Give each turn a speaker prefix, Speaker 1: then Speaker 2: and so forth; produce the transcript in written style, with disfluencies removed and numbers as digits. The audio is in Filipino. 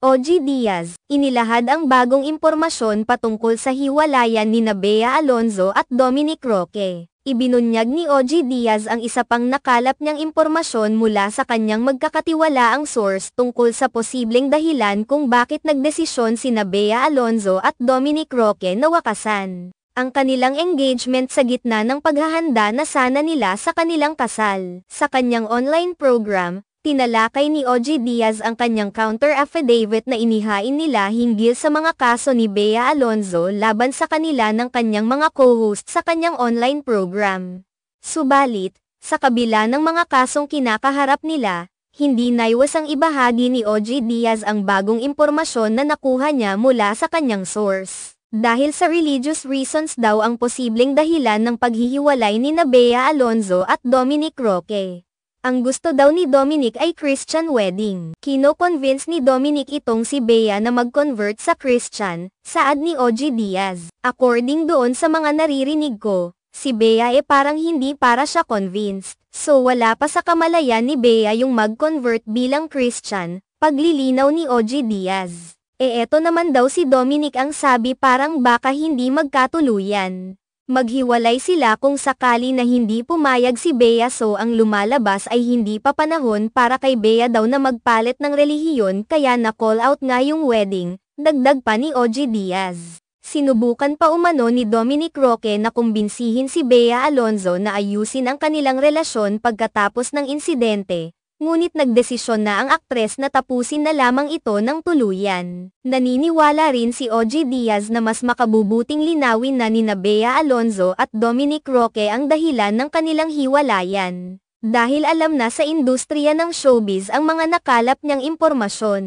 Speaker 1: OG Diaz, inilahad ang bagong impormasyon patungkol sa hiwalayan nina Bea Alonzo at Dominic Roque. Ibinunyag ni OG Diaz ang isa pang nakalap niyang impormasyon mula sa kanyang magkakatiwalaang source tungkol sa posibleng dahilan kung bakit nagdesisyon sina Bea Alonzo at Dominic Roque na wakasan ang kanilang engagement sa gitna ng paghahanda na sana nila sa kanilang kasal. Sa kanyang online program, tinalakay ni OG Diaz ang kanyang counter-affidavit na inihain nila hinggil sa mga kaso ni Bea Alonzo laban sa kanila ng kanyang mga co-host sa kanyang online program. Subalit, sa kabila ng mga kasong kinakaharap nila, hindi naiwasang ibahagi ni OG Diaz ang bagong impormasyon na nakuha niya mula sa kanyang source. Dahil sa religious reasons daw ang posibleng dahilan ng paghihiwalay ni Bea Alonzo at Dominic Roque. Ang gusto daw ni Dominic ay Christian wedding. Kino-convince ni Dominic itong si Bea na mag-convert sa Christian, saad ni OG Diaz. According doon sa mga naririnig ko, si Bea parang hindi para siya convinced. So wala pa sa kamalayan ni Bea yung mag-convert bilang Christian, paglilinaw ni OG Diaz. Eto naman daw si Dominic ang sabi parang baka hindi magkatuluyan. Maghiwalay sila kung sakali na hindi pumayag si Bea, so ang lumalabas ay hindi pa panahon para kay Bea daw na magpalit ng relihiyon kaya na-call out nga yung wedding, dagdag pa ni OG Diaz. Sinubukan pa umano ni Dominic Roque na kumbinsihin si Bea Alonzo na ayusin ang kanilang relasyon pagkatapos ng insidente. Ngunit nagdesisyon na ang aktres na tapusin na lamang ito ng tuluyan. Naniniwala rin si OG Diaz na mas makabubuting linawin na nina Bea Alonzo at Dominic Roque ang dahilan ng kanilang hiwalayan. Dahil alam na sa industriya ng showbiz ang mga nakalap niyang impormasyon.